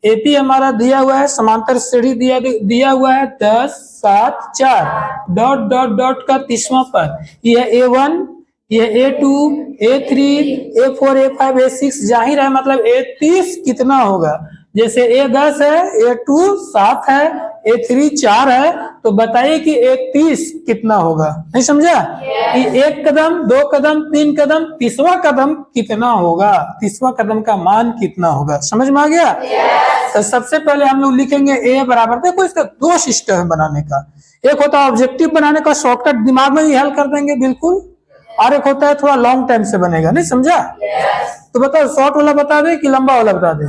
AP हमारा दिया हुआ है, समांतर श्रेणी दिया हुआ है 10 7 4 डॉट डॉट डॉट का 30वां पद, यह A1, ये A2, A3, A4, A5, A6 जाहिर है, मतलब A30 कितना होगा। जैसे A10 है, A2 7 है, A3 4 है, तो बताइए कि A30 कितना होगा। नहीं समझा? कि एक कदम, दो कदम, तीन कदम, 30वां कदम कितना होगा, 30वां कदम का मान कितना होगा। समझ में आ गया? तो सबसे पहले हम लोग लिखेंगे A बराबर, देखो इसका दो सिस्टम है बनाने का, एक होता है ऑब्जेक्टिव बनाने का, शॉर्टकट दिमाग में ही हल कर देंगे बिल्कुल, और एक होता है थोड़ा लॉन्ग टाइम से बनेगा। नहीं समझा? तो बताओ शॉर्ट वाला बता दे कि लंबा वाला बता दे?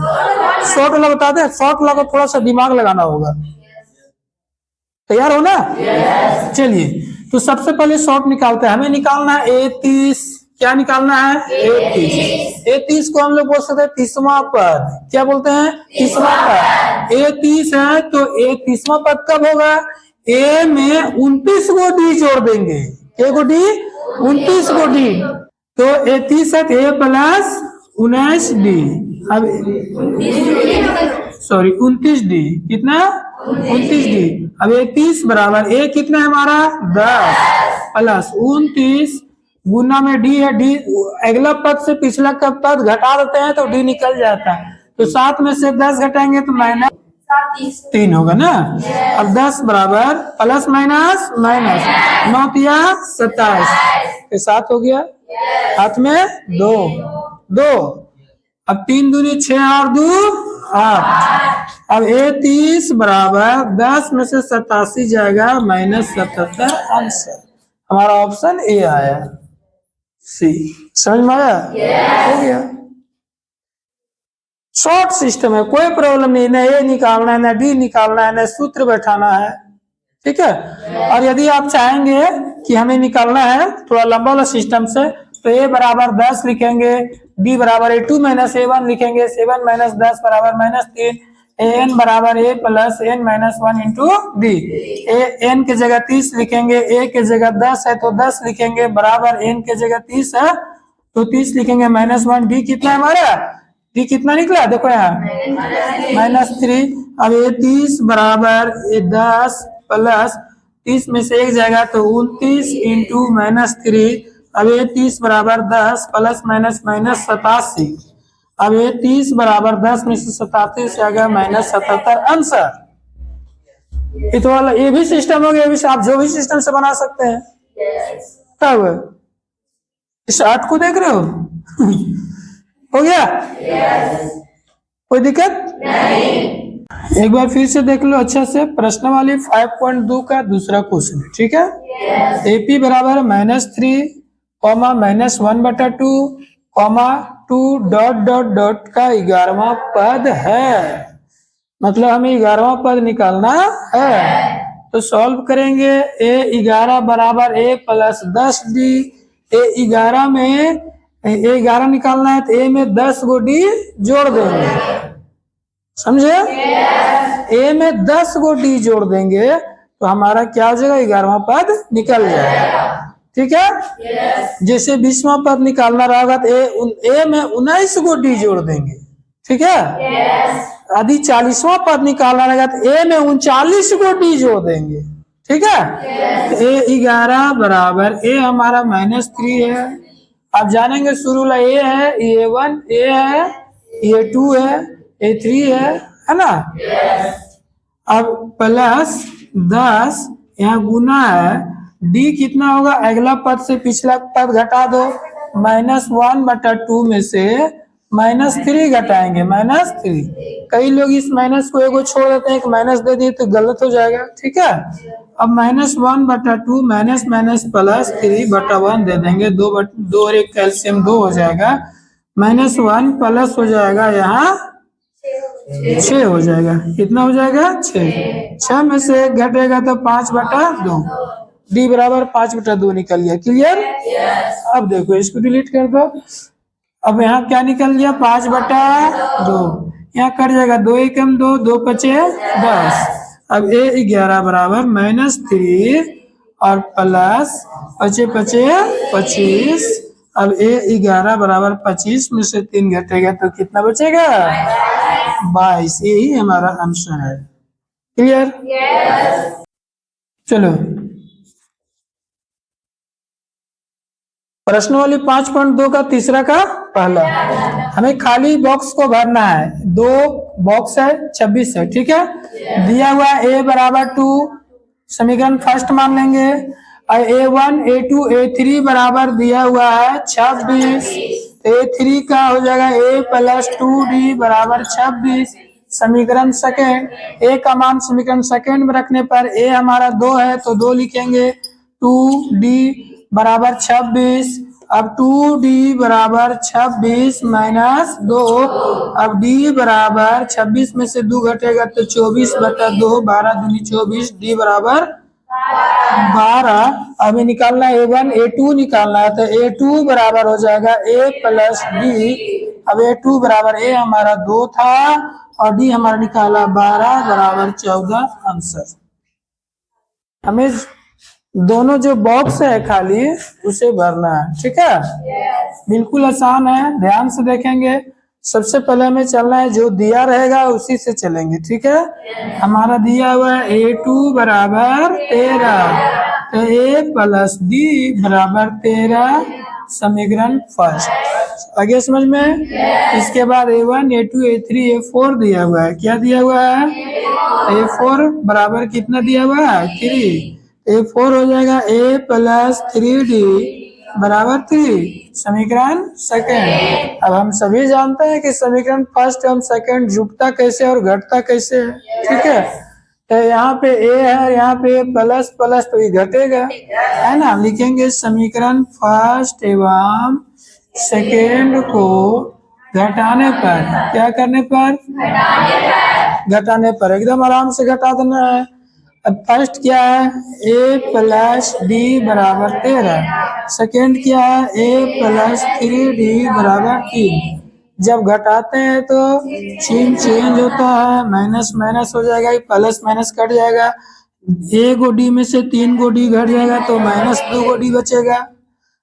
शॉर्ट वाला बता दे। शॉर्ट वाला को थोड़ा सा दिमाग लगाना होगा। तैयार हो ना? चलिए, तो सबसे पहले शॉर्ट निकालते हैं। हमें निकालना है A30। क्या निकालना है? A30। A30 को हम लोग बोल सकते हैं 30वां पद। क्या बोलते हैं? 30वां पद। A30 है तो A30वां पद कब होगा? A में 29 को डी जोड़ देंगे। क्या को डी? 29 को डी। तो A30 है A प्लस 19 डी। अब सॉरी 29 डी, कितना? 29 डी। अब A30 बराबर A कितना है हमारा? 10 प्लस 29 गुना में डी है, डी अगला पद से पिछला का पद घटा देते हैं तो डी निकल जाता है, तो 7 में से 10 घटाएंगे तो -3 होगा ना। अब 10 बराबर प्लस माइनस माइनस 9 तिया 27 7 हो गया, हाथ में 2 2। अब 3 दूनी 6 और 2 8। अब A30 बराबर 10 में से 87 जाएगा -77। आंसर हमारा ऑप्शन ए आया, सी। समझ में आया? हो गया। शॉर्ट सिस्टम है, कोई प्रॉब्लम नहीं, ना ए निकालना है, ना डी निकालना है, ना सूत्र बैठाना है। ठीक है। और यदि आप चाहेंगे कि हमें निकालना है थोड़ा लंबा वाला सिस्टम से, तो ए बराबर 10 लिखेंगे, बी बराबर A2 माइनस A1 लिखेंगे, 7 माइनस 10 बराबर -3, एन बराबर A plus n minus 1 into D. N के जगह 30 लिखेंगे, ए के जगह 10 है तो 10 लिखेंगे, बराबर एन के जगह 30 है तो 30 लिखेंगे, -1। डी कितना है हमारा? डी कितना निकला? देखो यहाँ -3। अब A30 बराबर 10 प्लस 30 में से 1 जाएगा तो 29 इंटू -3। अब A30 बराबर 10 प्लस माइनस माइनस 87। अब A30 बराबर 10 में से 87 से आ गया -77। आंसर तो वाला ये भी सिस्टम हो गया, ये भी आप जो भी सिस्टम से बना सकते हैं। तब इस 8 को देख रहे हो? हो गया? कोई दिक्कत नहीं। एक बार फिर से देख लो अच्छा से, प्रश्न वाली 5.2 का दूसरा क्वेश्चन। ठीक है। AP बराबर -3 -1/2 2 डॉट डॉट डॉट का 11वां पद है, मतलब हमें 11वां पद निकालना है। तो सॉल्व करेंगे। A11 बराबर A प्लस 10 डी। A11 में A11 निकालना है तो A में 10 को डी जोड़ देंगे। समझे? A में 10 को डी जोड़ देंगे तो हमारा क्या हो जाएगा? 11वां पद निकल जाएगा। ठीक है। जैसे 20वां पद निकालना रहेगा तो A में 19 को डी जोड़ देंगे। ठीक है। यदि 40वां पद निकालना रहेगा तो A में 39 को डी जोड़ देंगे। ठीक है। A11 बराबर A हमारा -3 है। आप जानेंगे शुरू वाला A है, A1 A है, A2 है, A3 है ना। अब प्लस 10 यहाँ गुना है, डी कितना होगा? अगला पद से पिछला पद घटा दो, -1/2 में से -3 घटाएंगे, -3। कई लोग इस माइनस को एगो छोड़ देते हैं, एक माइनस दे दिए तो गलत हो जाएगा। ठीक है। अब -1/2 माइनस माइनस प्लस 3/1 दे देंगे, 2 और 1 कैल्शियम 2 हो जाएगा, -1 प्लस हो जाएगा यहाँ 6 हो जाएगा। कितना हो जाएगा? 6 में से 1 घटेगा तो 5/2। डी बराबर 5/2 निकल गया। क्लियर? अब देखो इसको डिलीट कर दो। अब यहाँ क्या निकल गया? 5/2। यहाँ कट जाएगा, 2 एकम 2, 2 पचे 10। अब A11 बराबर -3 और प्लस 5 पचे 25। अब A11 बराबर 25 में से 3 घटेगा तो कितना बचेगा? 22, यही हमारा आंसर है। क्लियर? चलो प्रश्न वाली 5.2 का तीसरा का पहला, हमें खाली बॉक्स को भरना है। 2 बॉक्स है, 26 है, ठीक है। दिया हुआ a बराबर 2, समीकरण फर्स्ट मान लेंगे। और a1 a2 a3 बराबर दिया हुआ है 26, a3 का हो जाएगा a प्लस 2d बराबर 26। समीकरण सेकेंड, a का मान समीकरण सेकेंड में रखने पर a हमारा 2 है तो 2 लिखेंगे, 2d बराबर 26। अब 2d बराबर 26 माइनस 2, अब d बराबर 26 में से 2 घटेगा तो 24/2, 12 दूनी 24, d बराबर 12। अभी निकालना है a1 a2 निकालना है तो a2 बराबर हो जाएगा a प्लस d। अब a2 बराबर a हमारा 2 था और d हमारा निकाला 12 बराबर 14 आंसर। हमें दोनों जो बॉक्स है खाली उसे भरना है, ठीक है। बिल्कुल आसान है, ध्यान से देखेंगे। सबसे पहले हमें चलना है, जो दिया रहेगा उसी से चलेंगे, ठीक है। हमारा दिया हुआ है a2 बराबर 13 तो a प्लस d बराबर 13, समीकरण फर्स्ट। आगे समझ में। इसके बाद a1 a2 a3 a4 दिया हुआ है। क्या दिया हुआ है? a4 बराबर कितना दिया हुआ है? 3, a4 हो जाएगा a प्लस 3d बराबर 3, समीकरण सेकेंड। अब हम सभी जानते हैं कि समीकरण फर्स्ट एवं सेकेंड जुड़ता कैसे और घटता कैसे है, ठीक है। तो यहाँ पे a है, यहाँ पे प्लस प्लस तो ये घटेगा, है ना। लिखेंगे समीकरण फर्स्ट एवं सेकेंड को घटाने पर, क्या करने पर? घटाने पर। एकदम आराम से घटा देना है। अब फर्स्ट क्या है? a प्लस d बराबर 13, सेकेंड क्या है? a प्लस 3d बराबर 3। जब घटाते हैं तो चिन्ह चेंज होता है, माइनस माइनस हो जाएगा, प्लस माइनस कट जाएगा। a को d में से 3 को d घट जाएगा तो माइनस 2 को d बचेगा।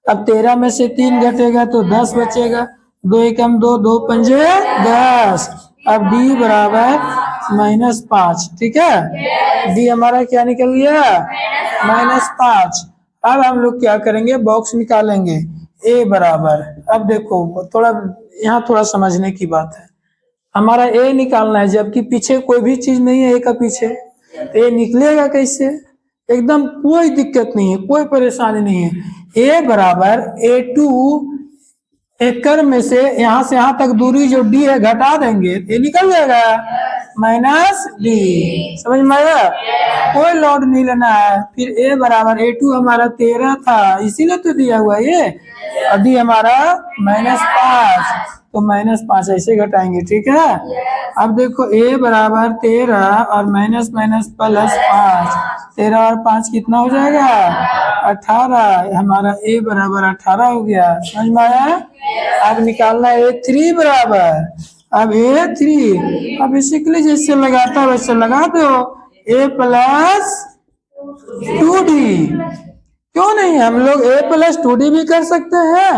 अब 13 में से 3 घटेगा तो 10 बचेगा, 2 एकम 2, 2 पंजे 10। अब d बराबर -5, ठीक है। डी हमारा क्या निकल गया? -5। अब हम लोग क्या करेंगे? बॉक्स निकालेंगे a बराबर। अब देखो थोड़ा यहाँ थोड़ा समझने की बात है। हमारा a निकालना है जबकि पीछे कोई भी चीज नहीं है, a का पीछे a निकलेगा कैसे? एकदम कोई दिक्कत नहीं है, कोई परेशानी नहीं है। a बराबर a2 एकड़ में से यहाँ तक दूरी जो d है घटा देंगे, ये निकल जाएगा -d। समझ में आया? कोई लोड नहीं लेना है। फिर a बराबर a2 हमारा 13 था, इसीलिए तो दिया हुआ ये। और d हमारा -5 तो -5 ऐसे घटाएंगे, ठीक है। अब देखो a बराबर 13 और माइनस माइनस प्लस 5, 13 और 5 कितना हो जाएगा? 18। हमारा a बराबर 18 हो गया। समझ में आया? अब निकालना है a3 बराबर। अब a3 अब बेसिकली जैसे लगाता है वैसे लगा दो, a प्लस 2d। क्यों नहीं, हम लोग a प्लस 2d भी कर सकते हैं,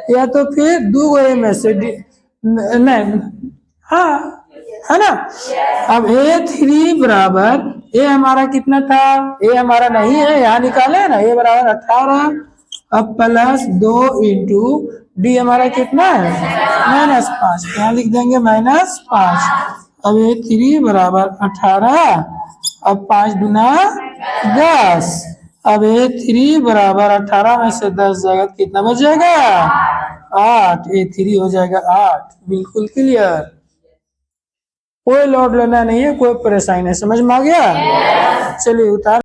या तो फिर 2 a में से d नहीं, हाँ, है ना। अब a3 बराबर a हमारा कितना था? a हमारा नहीं है, यहाँ निकाले ना, a बराबर 18। अब प्लस 2 इंटू डी हमारा कितना है? -5, यहाँ लिख देंगे -5। अब a3 बराबर 18, अब 5 दूना 10। अब a3 बराबर 18 में से 10 जाएगा कितना बच जाएगा? 8। a3 हो जाएगा 8। बिल्कुल क्लियर, कोई लोड लेना नहीं है, कोई परेशानी नहीं। समझ में आ गया? चलिए उतार